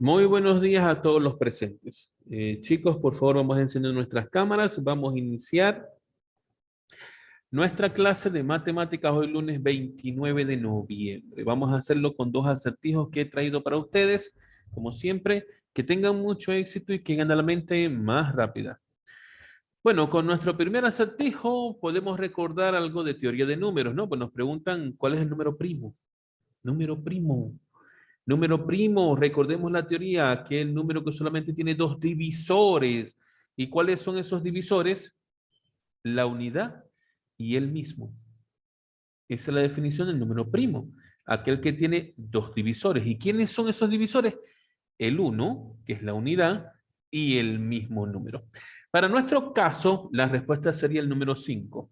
Muy buenos días a todos los presentes. Chicos, por favor, vamos a encender nuestras cámaras. Vamos a iniciar nuestra clase de matemáticas hoy lunes 29 de noviembre. Vamos a hacerlo con dos acertijos que he traído para ustedes. Como siempre, que tengan mucho éxito y que ganen la mente más rápida. Bueno, con nuestro primer acertijo podemos recordar algo de teoría de números, ¿no? Pues nos preguntan cuál es el número primo. Número primo. Número primo, recordemos la teoría, aquel número que solamente tiene dos divisores. ¿Y cuáles son esos divisores? La unidad y el mismo. Esa es la definición del número primo, aquel que tiene dos divisores. ¿Y quiénes son esos divisores? El uno, que es la unidad, y el mismo número. Para nuestro caso, la respuesta sería el número 5.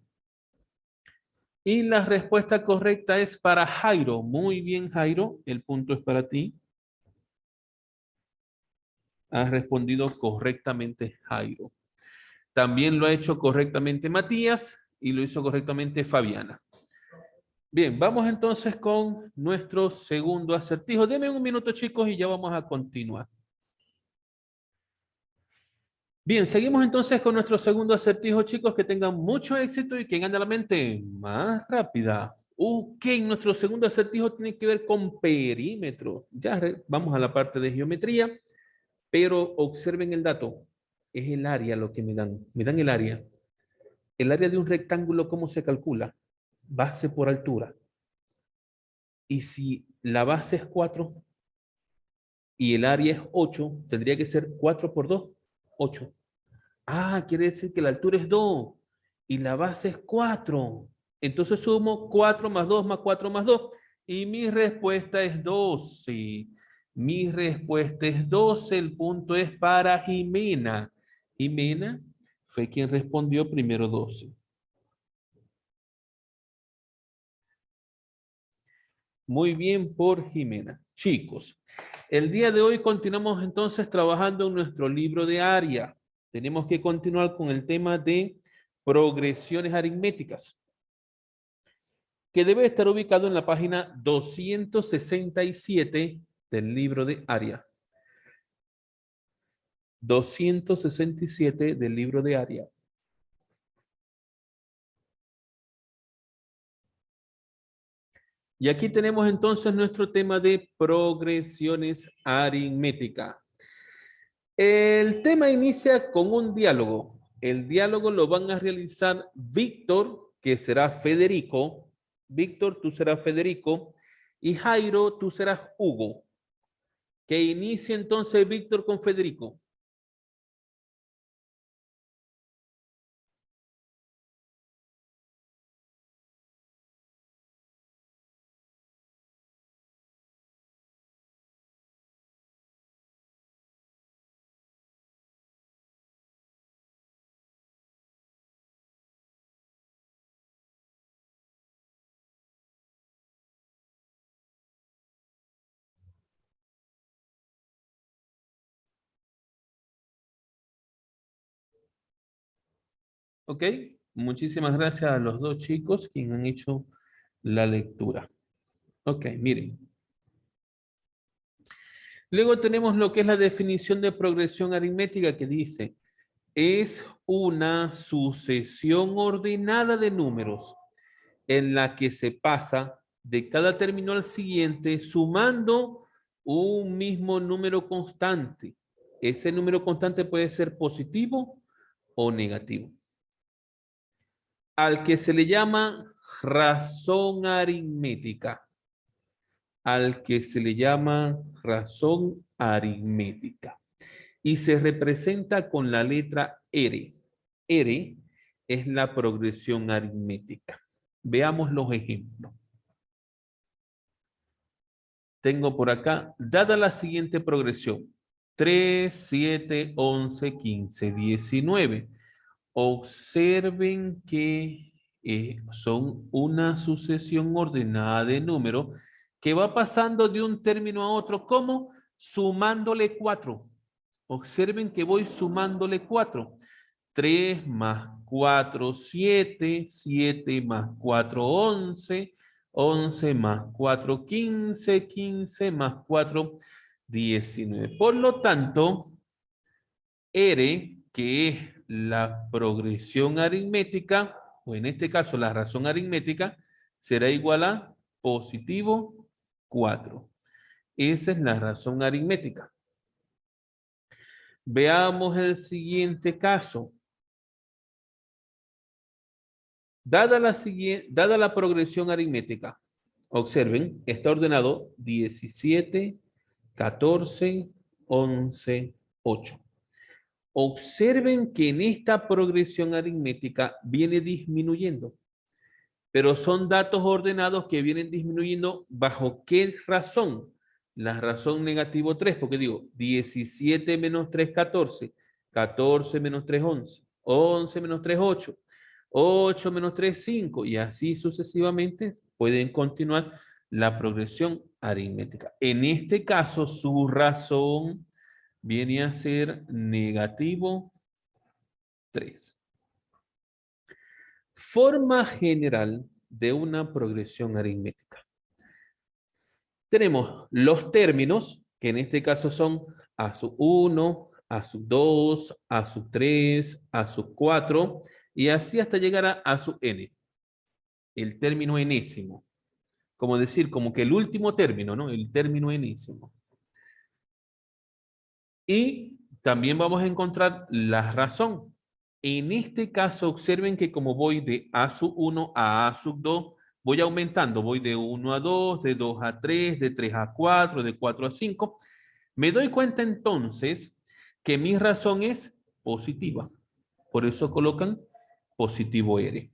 Y la respuesta correcta es para Jairo. Muy bien, Jairo, el punto es para ti. Ha respondido correctamente Jairo. También lo ha hecho correctamente Matías y lo hizo correctamente Fabiana. Bien, vamos entonces con nuestro segundo acertijo. Denme un minuto, chicos, y ya vamos a continuar. Bien, seguimos entonces con nuestro segundo acertijo, chicos, que tengan mucho éxito y que gane la mente más rápida. Ok, nuestro segundo acertijo tiene que ver con perímetro. Ya vamos a la parte de geometría, pero observen el dato. Es el área lo que me dan. Me dan el área. El área de un rectángulo, ¿cómo se calcula? Base por altura. Y si la base es 4 y el área es 8, tendría que ser 4 por 2, 8. Ah, quiere decir que la altura es 2 y la base es 4. Entonces sumo 4 más 2 más 4 más 2. Y mi respuesta es 12. Mi respuesta es 12. El punto es para Jimena. Jimena fue quien respondió primero 12. Muy bien por Jimena. Chicos, el día de hoy continuamos entonces trabajando en nuestro libro de área. Tenemos que continuar con el tema de progresiones aritméticas, que debe estar ubicado en la página 267 del libro de área. 267 del libro de área. Y aquí tenemos entonces nuestro tema de progresiones aritméticas. El tema inicia con un diálogo. El diálogo lo van a realizar Víctor, que será Federico. Víctor, tú serás Federico. Y Jairo, tú serás Hugo. Que inicie entonces Víctor con Federico. ¿Ok? Muchísimas gracias a los dos chicos quienes han hecho la lectura. Ok, miren. Luego tenemos lo que es la definición de progresión aritmética que dice, es una sucesión ordenada de números en la que se pasa de cada término al siguiente sumando un mismo número constante. Ese número constante puede ser positivo o negativo. Al que se le llama razón aritmética. Al que se le llama razón aritmética. Y se representa con la letra R. R es la progresión aritmética. Veamos los ejemplos. Tengo por acá, dada la siguiente progresión, 3, 7, 11, 15, 19. Observen que son una sucesión ordenada de números que va pasando de un término a otro, como sumándole 4. Observen que voy sumándole 4. 3 más 4, 7, 7 más 4, 11, 11 más 4, 15, 15 más 4, 19. Por lo tanto, R, que es la progresión aritmética, o en este caso la razón aritmética, será igual a positivo 4. Esa es la razón aritmética. Veamos el siguiente caso. Dada la progresión aritmética, observen, está ordenado 17, 14, 11, 8. Observen que en esta progresión aritmética viene disminuyendo, pero son datos ordenados que vienen disminuyendo. ¿Bajo qué razón? La razón negativo 3, porque digo 17 menos 3, 14, 14 menos 3, 11, 11 menos 3, 8, 8 menos 3, 5, y así sucesivamente pueden continuar la progresión aritmética. En este caso, su razón viene a ser negativo 3. Forma general de una progresión aritmética. Tenemos los términos, que en este caso son a sub 1, a sub 2, a sub 3, a sub 4, y así hasta llegar a sub n. El término enésimo. Como decir, como que el último término, ¿no? El término enésimo. Y también vamos a encontrar la razón. En este caso, observen que como voy de A sub 1 a A sub 2, voy aumentando. Voy de 1 a 2, de 2 a 3, de 3 a 4, de 4 a 5. Me doy cuenta entonces que mi razón es positiva. Por eso colocan positivo R.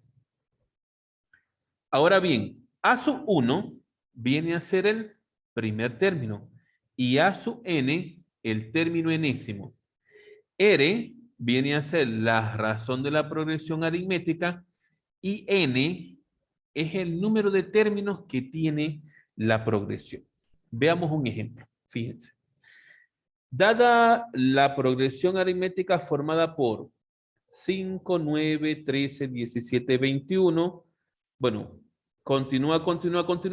Ahora bien, A sub 1 viene a ser el primer término y A sub n el término enésimo. R viene a ser la razón de la progresión aritmética y n es el número de términos que tiene la progresión. Veamos un ejemplo. Fíjense. Dada la progresión aritmética formada por 5, 9, 13, 17, 21, bueno, continúa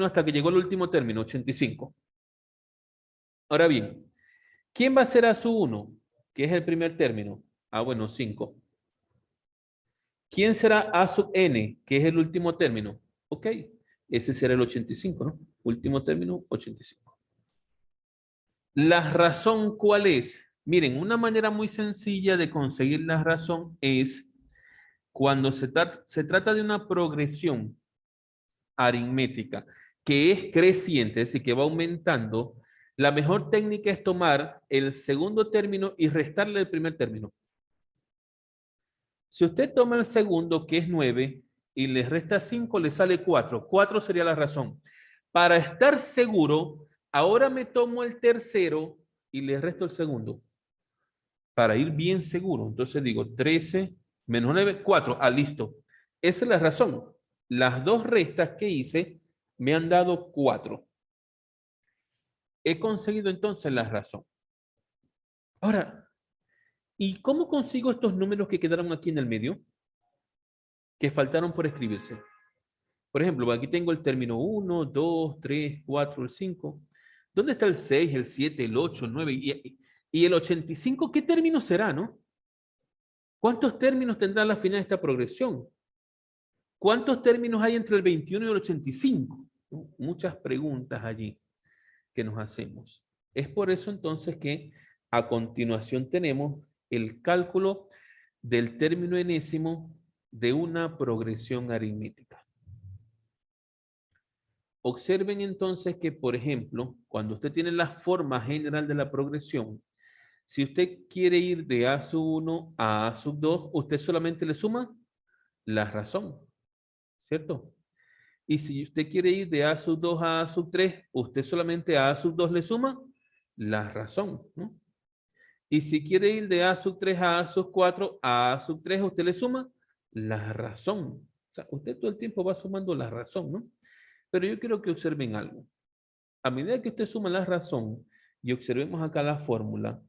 hasta que llegó el último término, 85. Ahora bien, ¿quién va a ser a su 1? Que es el primer término. Ah, bueno, 5. ¿Quién será a sub n? Que es el último término. Ok, ese será el 85, ¿no? Último término, 85. ¿La razón cuál es? Miren, una manera muy sencilla de conseguir la razón es cuando se trata de una progresión aritmética que es creciente, es decir, que va aumentando. La mejor técnica es tomar el segundo término y restarle el primer término. Si usted toma el segundo, que es 9, y le resta 5, le sale 4. 4 sería la razón. Para estar seguro, ahora me tomo el tercero y le resto el segundo. Para ir bien seguro. Entonces digo 13 menos 9, 4. Ah, listo. Esa es la razón. Las dos restas que hice me han dado 4. He conseguido entonces la razón. Ahora, ¿y cómo consigo estos números que quedaron aquí en el medio? Que faltaron por escribirse. Por ejemplo, aquí tengo el término 1, 2, 3, 4, el 5. ¿Dónde está el 6, el 7, el 8, el 9 y el 85? ¿Qué término será, no? ¿Cuántos términos tendrá la final de esta progresión? ¿Cuántos términos hay entre el 21 y el 85? Muchas preguntas allí que nos hacemos. Es por eso entonces que a continuación tenemos el cálculo del término enésimo de una progresión aritmética. Observen entonces que, por ejemplo, cuando usted tiene la forma general de la progresión, si usted quiere ir de A sub 1 a A sub 2, usted solamente le suma la razón, ¿cierto? Y si usted quiere ir de A sub 2 a A sub 3, usted solamente a A sub 2 le suma la razón, ¿no? Y si quiere ir de A sub 3 a A sub 4, a A sub 3 usted le suma la razón. O sea, usted todo el tiempo va sumando la razón, ¿no? Pero yo quiero que observen algo. A medida que usted suma la razón y observemos acá la fórmula,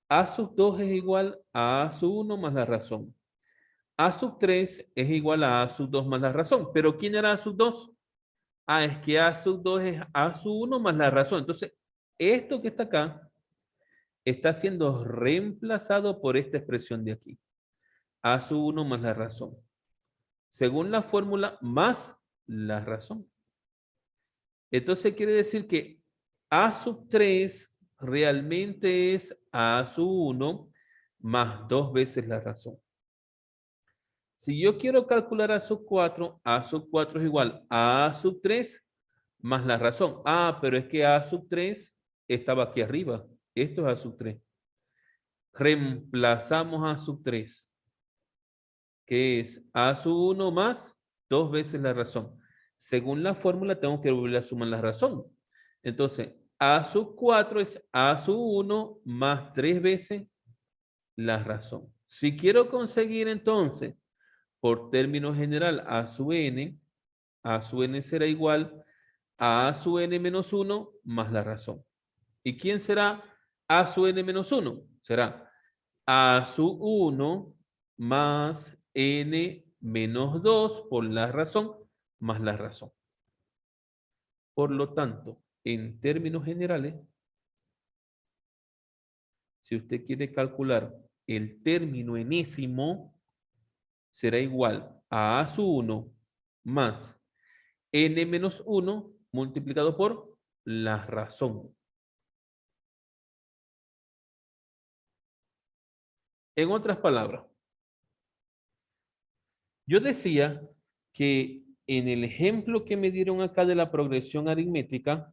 A sub 2 es igual a A sub 1 más la razón. A sub 3 es igual a A sub 2 más la razón. ¿Pero quién era A sub 2? Ah, es que A sub 2 es A sub 1 más la razón. Entonces, Esto que está acá está siendo reemplazado por esta expresión de aquí. A sub 1 más la razón. Según la fórmula, más la razón. Entonces quiere decir que A sub 3 realmente es A sub 1 más 2 veces la razón. Si yo quiero calcular A sub 4 es igual a A sub 3 más la razón. Ah, pero es que A sub 3 estaba aquí arriba. Esto es A sub 3. Reemplazamos A sub 3, que es A sub 1 más 2 veces la razón. Según la fórmula, tengo que volver a sumar la razón. Entonces, A sub 4 es A sub 1 más 3 veces la razón. Si quiero conseguir entonces, por término general, A sub n será igual a sub n menos 1 más la razón. ¿Y quién será A sub n menos 1? Será A sub 1 más n menos 2 por la razón más la razón. Por lo tanto, en términos generales, si usted quiere calcular el término enésimo, será igual a A sub 1 más n menos 1 multiplicado por la razón. En otras palabras, yo decía que en el ejemplo que me dieron acá de la progresión aritmética,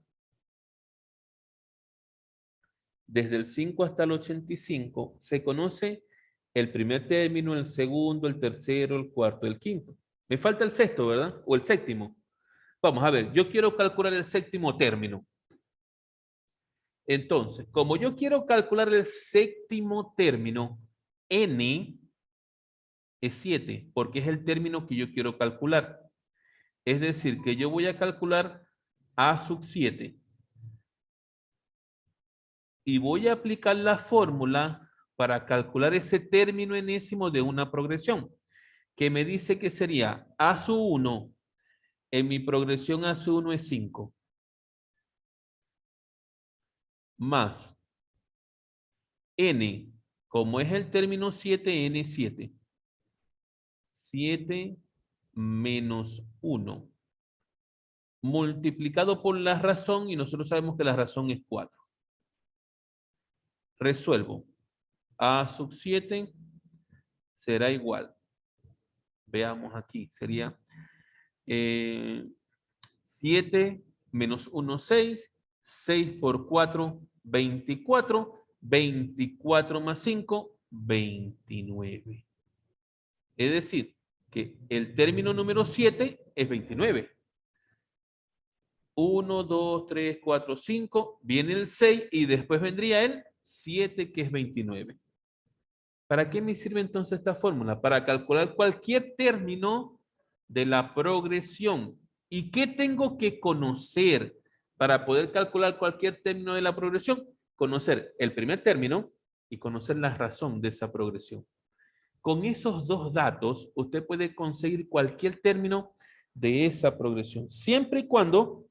desde el 5 hasta el 85, se conoce el primer término, el segundo, el tercero, el cuarto, el quinto. Me falta el sexto, ¿verdad? O el séptimo. Vamos a ver, yo quiero calcular el séptimo término. Entonces, como yo quiero calcular el séptimo término, n es 7, porque es el término que yo quiero calcular. Es decir, que yo voy a calcular a sub 7 y voy a aplicar la fórmula para calcular ese término enésimo de una progresión, que me dice que sería a sub 1, en mi progresión a sub 1 es 5, más n, como es el término 7, n 7. 7 menos 1, multiplicado por la razón, y nosotros sabemos que la razón es 4. Resuelvo. A sub 7 será igual. Veamos aquí, sería 7 menos 1, 6. 6 por 4, 24. 24 más 5, 29. Es decir, que el término número 7 es 29. 1, 2, 3, 4, 5. Viene el 6 y después vendría el 7, que es 29. ¿Para qué me sirve entonces esta fórmula? Para calcular cualquier término de la progresión. ¿Y qué tengo que conocer para poder calcular cualquier término de la progresión? Conocer el primer término y conocer la razón de esa progresión. Con esos dos datos, usted puede conseguir cualquier término de esa progresión, siempre y cuando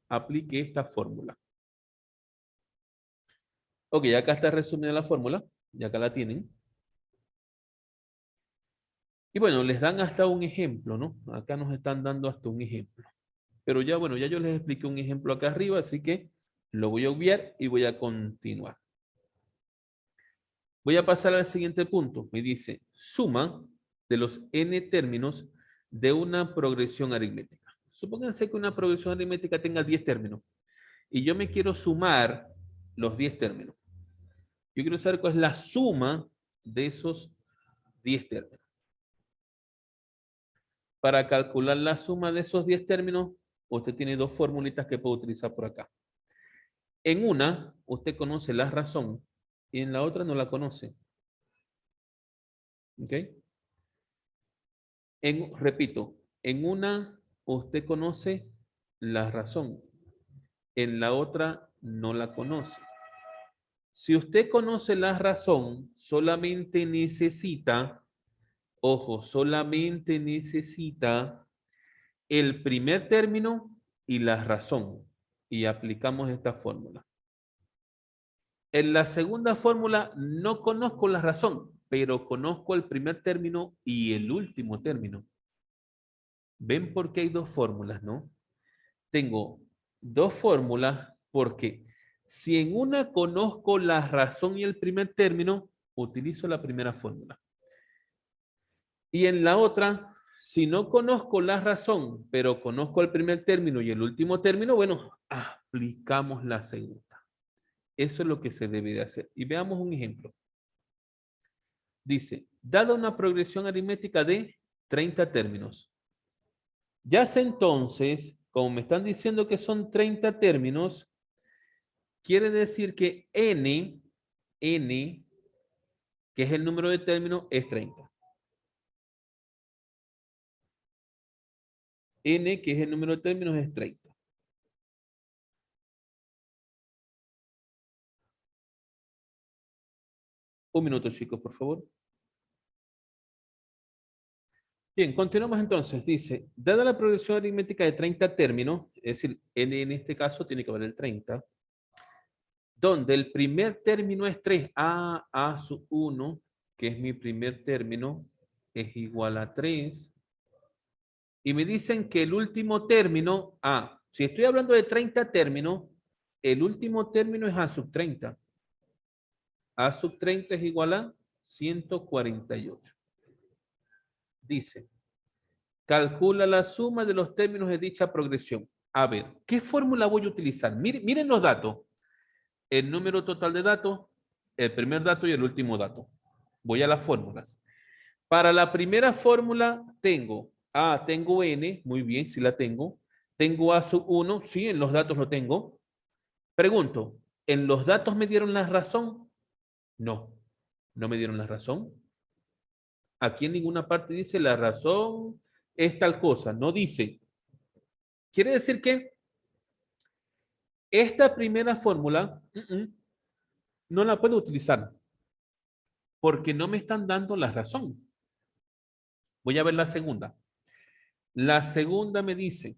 aplique esta fórmula. Ok, acá está resumida la fórmula, ya acá la tienen. Y bueno, les dan hasta un ejemplo, ¿no? Acá nos están dando hasta un ejemplo. Pero ya, bueno, ya yo les expliqué un ejemplo acá arriba, así que lo voy a obviar y voy a continuar. Voy a pasar al siguiente punto. Me dice, suma de los n términos de una progresión aritmética. Supónganse que una progresión aritmética tenga 10 términos y yo me quiero sumar los 10 términos. Yo quiero saber cuál es la suma de esos 10 términos. Para calcular la suma de esos 10 términos, usted tiene dos formulitas que puede utilizar por acá. En una, usted conoce la razón y en la otra no la conoce. ¿Ok? Repito, en una usted conoce la razón, en la otra no la conoce. Si usted conoce la razón, solamente necesita, ojo, solamente necesita el primer término y la razón. y aplicamos esta fórmula. En la segunda fórmula no conozco la razón, pero conozco el primer término y el último término. ¿Ven por qué hay dos fórmulas, no? Tengo dos fórmulas porque si en una conozco la razón y el primer término, utilizo la primera fórmula. Y en la otra, si no conozco la razón, pero conozco el primer término y el último término, bueno, aplicamos la segunda. Eso es lo que se debe de hacer. Y veamos un ejemplo. Dice, dada una progresión aritmética de 30 términos. Ya sé entonces, como me están diciendo que son 30 términos, quiere decir que n, que es el número de términos, es 30. N, que es el número de términos, es 30. Un minuto, chicos, por favor. Bien, continuamos entonces. Dice, dada la progresión aritmética de 30 términos, es decir, n en este caso tiene que valer 30, donde el primer término es 3, a sub 1, que es mi primer término, es igual a 3. Y me dicen que el último término, si estoy hablando de 30 términos, el último término es a sub 30. A sub 30 es igual a 148. Dice, calcula la suma de los términos de dicha progresión. A ver, ¿qué fórmula voy a utilizar? Miren los datos. El número total de datos, el primer dato y el último dato. Voy a las fórmulas. Para la primera fórmula tengo n, muy bien, sí la tengo. Tengo a sub 1, sí, en los datos lo tengo. Pregunto, ¿en los datos me dieron la razón? No, no me dieron la razón. Aquí en ninguna parte dice la razón es tal cosa, no dice. Quiere decir que esta primera fórmula no la puedo utilizar porque no me están dando la razón. Voy a ver la segunda. La segunda me dice,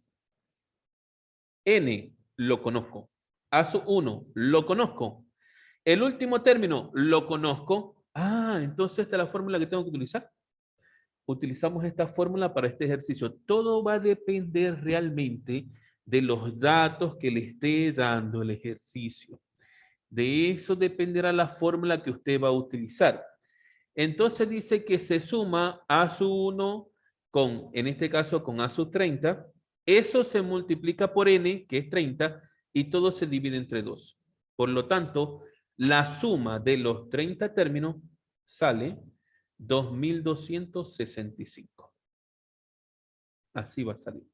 n lo conozco, a sub 1 lo conozco, el último término lo conozco. Entonces esta es la fórmula que tengo que utilizar. Utilizamos esta fórmula para este ejercicio. Todo va a depender realmente de los datos que le esté dando el ejercicio. De eso dependerá la fórmula que usted va a utilizar. Entonces dice que se suma a sub 1 con, en este caso, con a sub 30. Eso se multiplica por n, que es 30, y todo se divide entre 2. Por lo tanto, la suma de los 30 términos sale 2265. Así va a salir.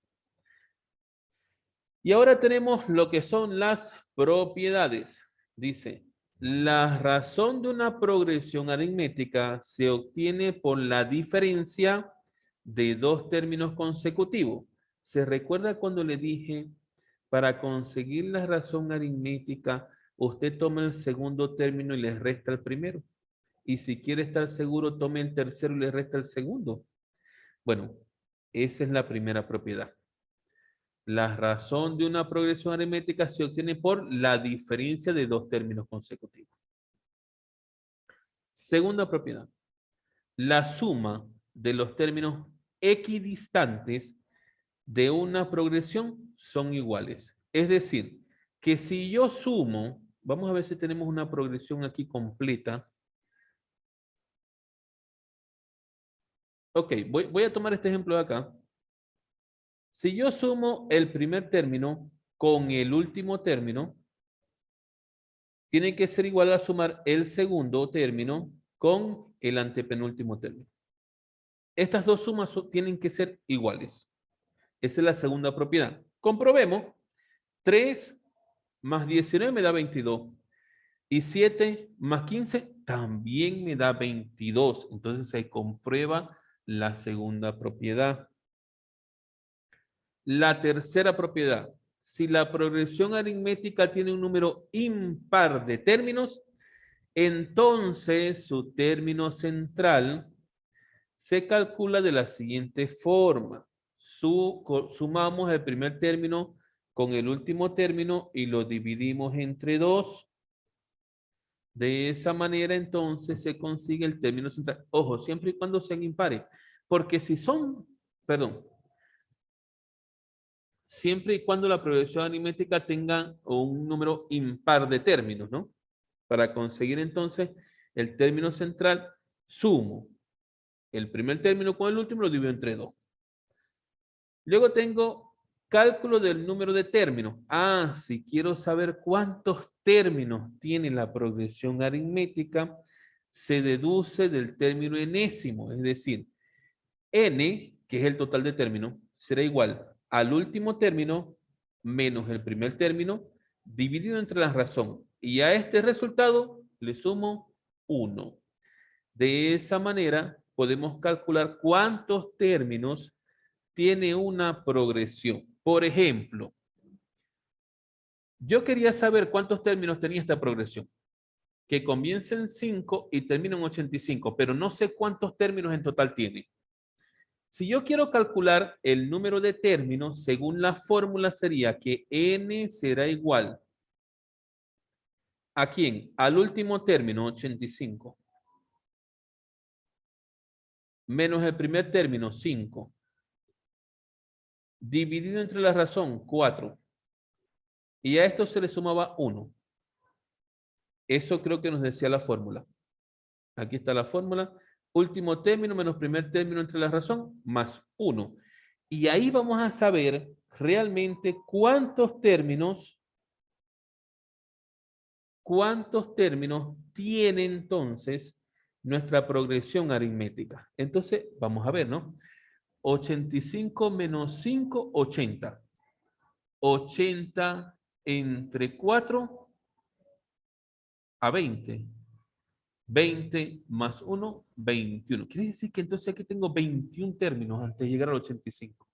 Y ahora tenemos lo que son las propiedades. Dice, la razón de una progresión aritmética se obtiene por la diferencia de dos términos consecutivos. ¿Se recuerda cuando le dije, para conseguir la razón aritmética, usted toma el segundo término y le resta el primero? Y si quiere estar seguro, tome el tercero y le resta el segundo. Bueno, esa es la primera propiedad. La razón de una progresión aritmética se obtiene por la diferencia de dos términos consecutivos. Segunda propiedad. La suma de los términos equidistantes de una progresión son iguales. Es decir, que si yo sumo, vamos a ver si tenemos una progresión aquí completa. Ok, voy a tomar este ejemplo de acá. Si yo sumo el primer término con el último término, tiene que ser igual a sumar el segundo término con el antepenúltimo término. Estas dos sumas tienen que ser iguales. Esa es la segunda propiedad. Comprobemos. 3 más 19 me da 22. Y 7 más 15 también me da 22. Entonces se comprueba la segunda propiedad. La tercera propiedad. Si la progresión aritmética tiene un número impar de términos, entonces su término central se calcula de la siguiente forma. Sumamos el primer término con el último término y lo dividimos entre 2. De esa manera, entonces, se consigue el término central. Ojo, siempre y cuando sean impares. Porque si son, perdón, siempre y cuando la progresión aritmética tenga un número impar de términos, ¿no? Para conseguir entonces el término central, sumo el primer término con el último, lo divido entre 2. Luego tengo cálculo del número de términos. Ah, si quiero saber cuántos términos tiene la progresión aritmética, se deduce del término enésimo, es decir, n, que es el total de términos, será igual al último término menos el primer término dividido entre la razón. Y a este resultado le sumo 1. De esa manera podemos calcular cuántos términos tiene una progresión. Por ejemplo, yo quería saber cuántos términos tenía esta progresión, que comienza en 5 y termina en 85, pero no sé cuántos términos en total tiene. Si yo quiero calcular el número de términos, según la fórmula sería que n será igual ¿a quién? Al último término, 85, menos el primer término, 5, dividido entre la razón, 4, y a esto se le sumaba 1. Eso creo que nos decía la fórmula. Aquí está la fórmula. Último término menos primer término entre la razón más 1. Y ahí vamos a saber realmente cuántos términos tiene entonces nuestra progresión aritmética. Entonces, vamos a ver, ¿no? 85 menos 5, 80. 80 entre 4 a 20. 20 más 1, 21. Quiere decir que entonces aquí tengo 21 términos antes de llegar al 85.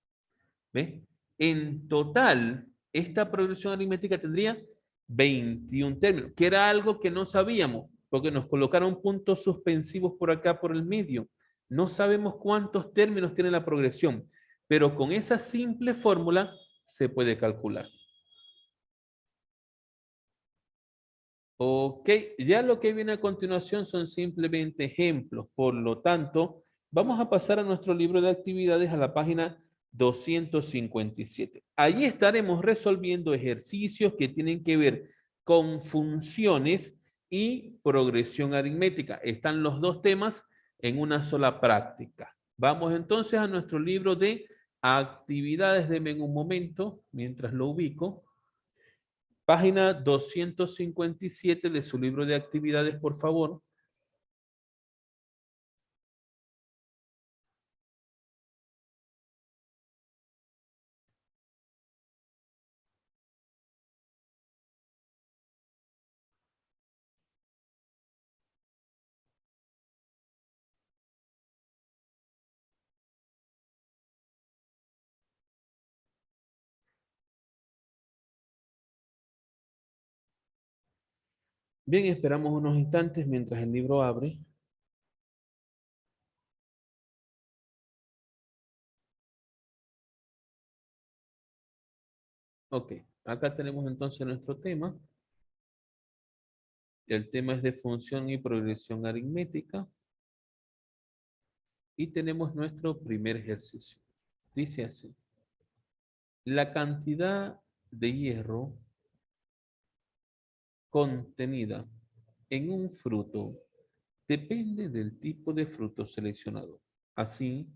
¿Ves? En total, esta progresión aritmética tendría 21 términos, que era algo que no sabíamos, porque nos colocaron puntos suspensivos por acá, por el medio. No sabemos cuántos términos tiene la progresión, pero con esa simple fórmula se puede calcular. Ok, ya lo que viene a continuación son simplemente ejemplos. Por lo tanto, vamos a pasar a nuestro libro de actividades a la página 257. Allí estaremos resolviendo ejercicios que tienen que ver con funciones y progresión aritmética. Están los dos temas en una sola práctica. Vamos entonces a nuestro libro de actividades. Deme un momento mientras lo ubico. Página 257 de su libro de actividades, por favor. Bien, esperamos unos instantes mientras el libro abre. Ok, acá tenemos entonces nuestro tema. El tema es de función y progresión aritmética. Y tenemos nuestro primer ejercicio. Dice así. La cantidad de hierro contenida en un fruto depende del tipo de fruto seleccionado. Así,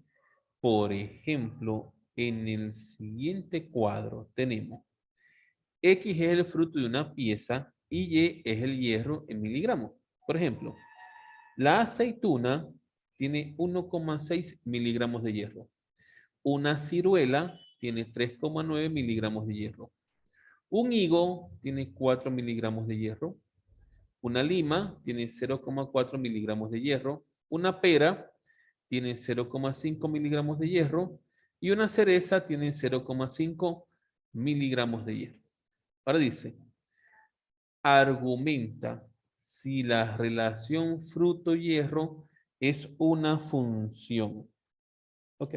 por ejemplo, en el siguiente cuadro tenemos X es el fruto de una pieza y Y es el hierro en miligramos. Por ejemplo, la aceituna tiene 1,6 miligramos de hierro. Una ciruela tiene 3,9 miligramos de hierro. Un higo tiene 4 miligramos de hierro. Una lima tiene 0,4 miligramos de hierro. Una pera tiene 0,5 miligramos de hierro. Y una cereza tiene 0,5 miligramos de hierro. Ahora dice, argumenta si la relación fruto-hierro es una función. Ok,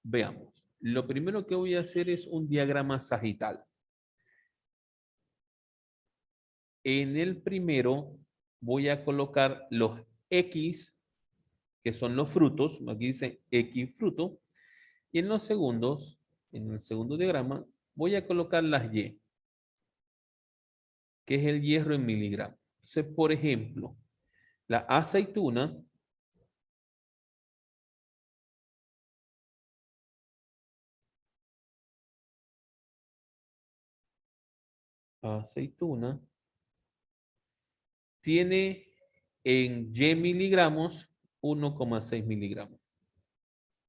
veamos. Lo primero que voy a hacer es un diagrama sagital. En el primero voy a colocar los X, que son los frutos. Aquí dice X fruto. Y en los segundos, en el segundo diagrama, voy a colocar las Y, que es el hierro en miligramos. Entonces, por ejemplo, la aceituna tiene en Y miligramos 1,6 miligramos.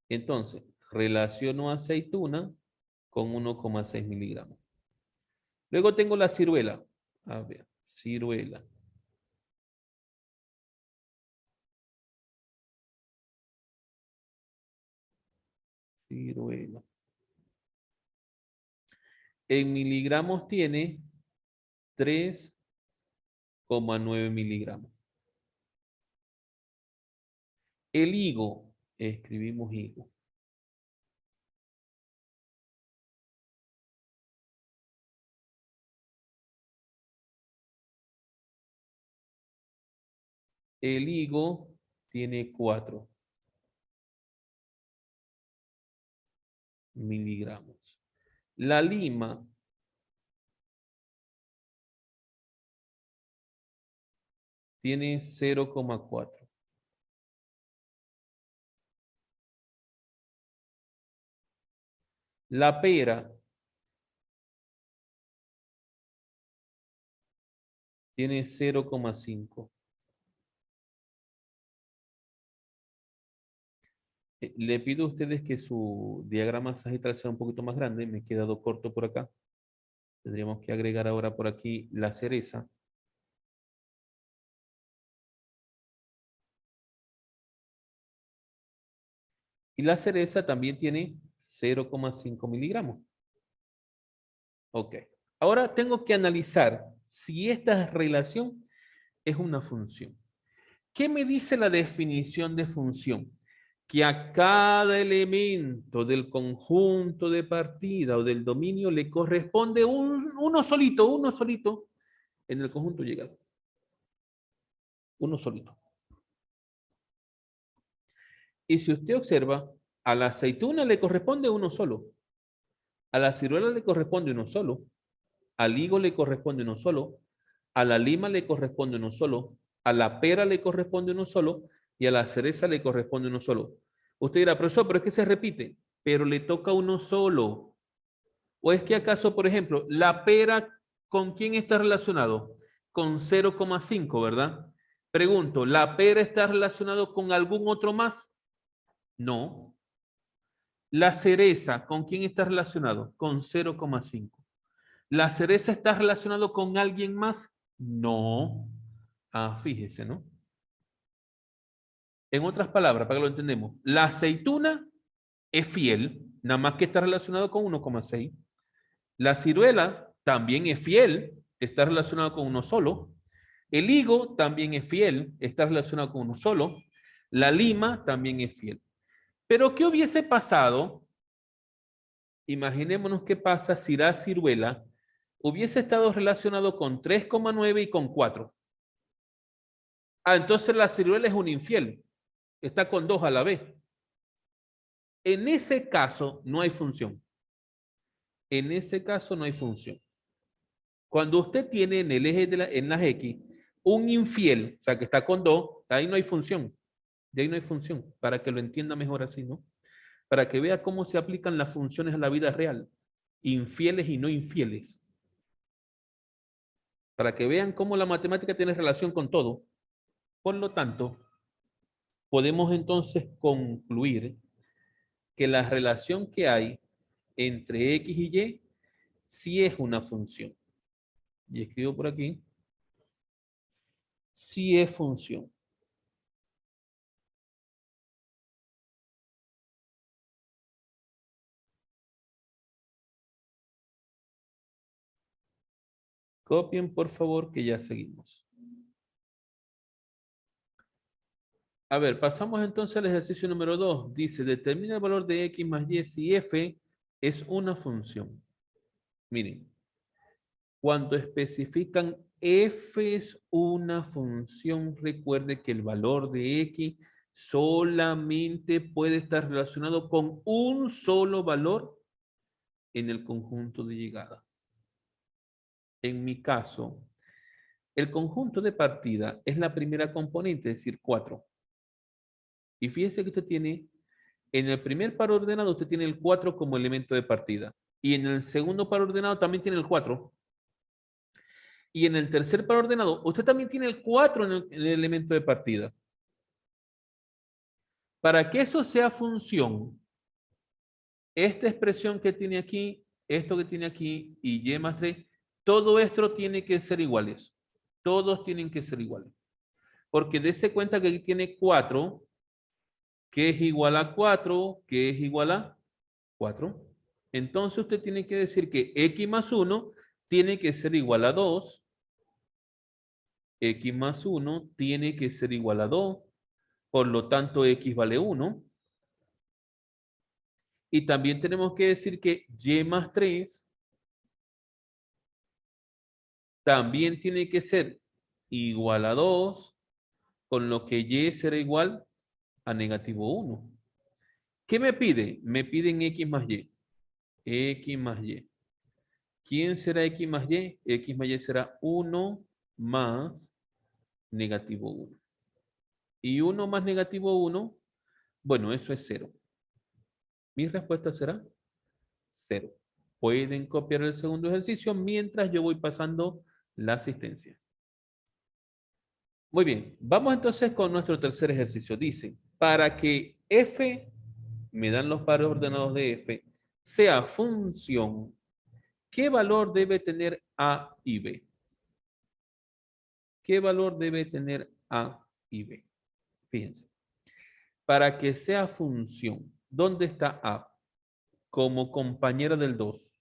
Entonces, relaciono aceituna con 1,6 miligramos. Luego tengo la ciruela. A ver, ciruela. Ciruela. En miligramos tiene 3,9 miligramos. El higo, escribimos higo. El higo tiene 4 miligramos. La lima tiene 0,4. La pera tiene 0,5. Le pido a ustedes que su diagrama sagital sea un poquito más grande. Me he quedado corto por acá. Tendríamos que agregar ahora por aquí la cereza. Y la cereza también tiene 0,5 miligramos. Ok. Ahora tengo que analizar si esta relación es una función. ¿Qué me dice la definición de función? Que a cada elemento del conjunto de partida o del dominio le corresponde uno solito en el conjunto llegado. Uno solito. Y si usted observa, a la aceituna le corresponde uno solo, a la ciruela le corresponde uno solo, al higo le corresponde uno solo, a la lima le corresponde uno solo, a la pera le corresponde uno solo y a la cereza le corresponde uno solo. Usted dirá, profesor, pero es que se repite, pero le toca uno solo. ¿O es que acaso, por ejemplo, la pera, ¿con quién está relacionado? Con 0,5, ¿verdad? Pregunto, ¿la pera está relacionado con algún otro más? No. La cereza, ¿con quién está relacionado? Con 0,5. ¿La cereza está relacionado con alguien más? No. Ah, fíjese, ¿no? En otras palabras, para que lo entendamos, la aceituna es fiel, nada más que está relacionado con 1,6. La ciruela también es fiel, está relacionado con uno solo. El higo también es fiel, está relacionado con uno solo. La lima también es fiel. Pero ¿qué hubiese pasado? Imaginémonos qué pasa si la ciruela hubiese estado relacionado con 3,9 y con 4. Ah, entonces la ciruela es un infiel. Está con 2 a la vez. En ese caso no hay función. En ese caso no hay función. Cuando usted tiene en el eje en las X un infiel, o sea que está con 2, ahí no hay función. De ahí no hay función. Para que lo entienda mejor así, ¿no? Para que vea cómo se aplican las funciones a la vida real. Infieles y no infieles. Para que vean cómo la matemática tiene relación con todo. Por lo tanto, podemos entonces concluir que la relación que hay entre X y Y sí es una función. Y escribo por aquí, sí es función. Copien, por favor, que ya seguimos. A ver, pasamos entonces al ejercicio número 2. Dice, determina el valor de x más y si f es una función. Miren, cuando especifican f es una función, recuerde que el valor de x solamente puede estar relacionado con un solo valor en el conjunto de llegada. En mi caso, el conjunto de partida es la primera componente, es decir, 4. Y fíjese que usted tiene, en el primer par ordenado, usted tiene el 4 como elemento de partida. Y en el segundo par ordenado también tiene el 4. Y en el tercer par ordenado, usted también tiene el 4 en el elemento de partida. Para que eso sea función, esta expresión que tiene aquí, esto que tiene aquí y y más 3, todo esto tiene que ser iguales. Todos tienen que ser iguales. Porque dése cuenta que aquí tiene 4, que es igual a 4, que es igual a 4. Entonces usted tiene que decir que x más 1 tiene que ser igual a 2. X más 1 tiene que ser igual a 2. Por lo tanto, x vale 1. Y también tenemos que decir que y más 3 también tiene que ser igual a 2, con lo que y será igual a negativo 1. ¿Qué me pide? Me piden x más y. X más y. ¿Quién será x más y? X más y será 1 más negativo 1. Y 1 más negativo 1, bueno, eso es 0. Mi respuesta será 0. Pueden copiar el segundo ejercicio mientras yo voy pasando la asistencia. Muy bien, vamos entonces con nuestro tercer ejercicio. Dice, para que f, me dan los pares ordenados de f, sea función, ¿qué valor debe tener a y b? ¿Qué valor debe tener a y b? Fíjense, para que sea función, ¿dónde está a? Como compañera del 2.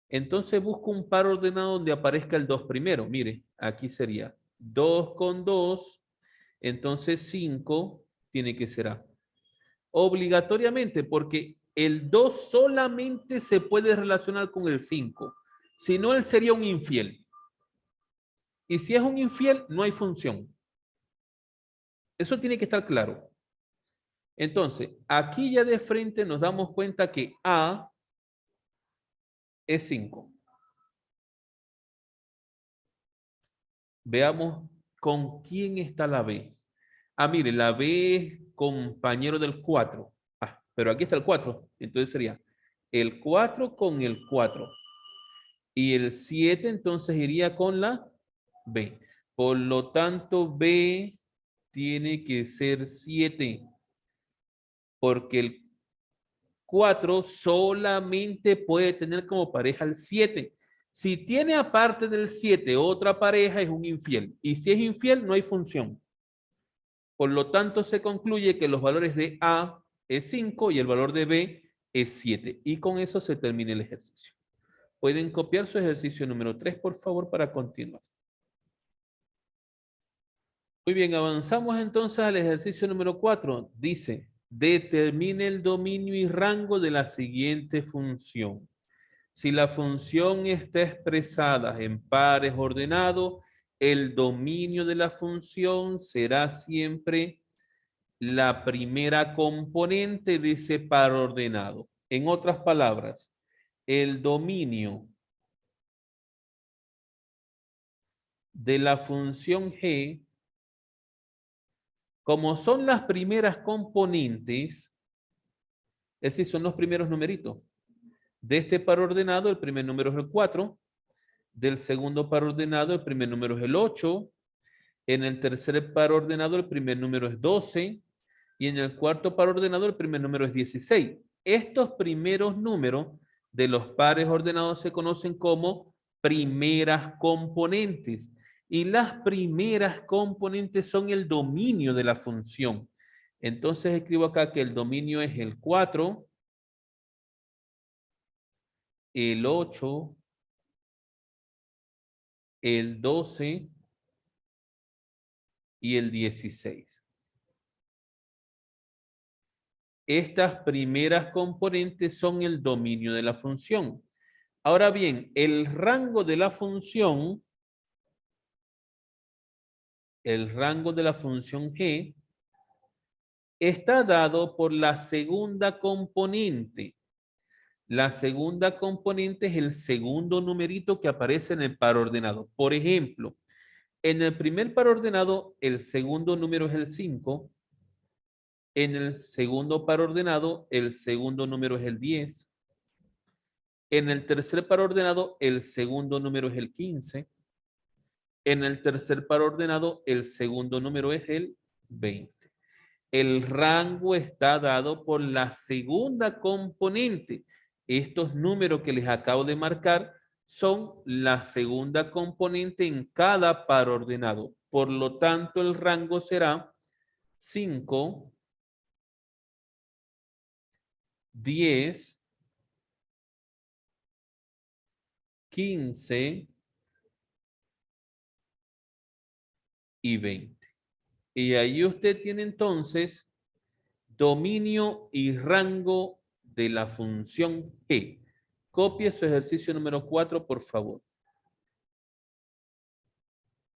Entonces busco un par ordenado donde aparezca el 2 primero. Mire, aquí sería 2 con 2, entonces 5 tiene que ser A. Obligatoriamente, porque el 2 solamente se puede relacionar con el 5. Si no, él sería un infiel. Y si es un infiel, no hay función. Eso tiene que estar claro. Entonces, aquí ya de frente nos damos cuenta que A es 5. Veamos con quién está la B. Ah, mire, la B es compañero del 4. Ah, pero aquí está el 4. Entonces sería el 4 con el 4. Y el 7 entonces iría con la B. Por lo tanto, B tiene que ser 7. Porque el 4 solamente puede tener como pareja el 7. Si tiene aparte del 7 otra pareja, es un infiel. Y si es infiel, no hay función. Por lo tanto, se concluye que los valores de A es 5 y el valor de B es 7. Y con eso se termina el ejercicio. Pueden copiar su ejercicio número 3, por favor, para continuar. Muy bien, avanzamos entonces al ejercicio número 4. Dice, determine el dominio y rango de la siguiente función. Si la función está expresada en pares ordenados, el dominio de la función será siempre la primera componente de ese par ordenado. En otras palabras, el dominio de la función g, como son las primeras componentes, es decir, son los primeros numeritos. De este par ordenado, el primer número es el 4. Del segundo par ordenado, el primer número es el 8. En el tercer par ordenado, el primer número es 12. Y en el cuarto par ordenado, el primer número es 16. Estos primeros números de los pares ordenados se conocen como primeras componentes. Y las primeras componentes son el dominio de la función. Entonces escribo acá que el dominio es el 4, el 8, el 12 y el 16. Estas primeras componentes son el dominio de la función. Ahora bien, el rango de la función G está dado por la segunda componente. La segunda componente es el segundo numerito que aparece en el par ordenado. Por ejemplo, en el primer par ordenado, el segundo número es el 5. En el segundo par ordenado, el segundo número es el 10. En el tercer par ordenado, el segundo número es el 15. En el tercer par ordenado, el segundo número es el 20. El rango está dado por la segunda componente. Estos números que les acabo de marcar son la segunda componente en cada par ordenado. Por lo tanto, el rango será 5, 10, 15 y 20. Y ahí usted tiene entonces dominio y rango de la función G. Copie su ejercicio número 4, por favor.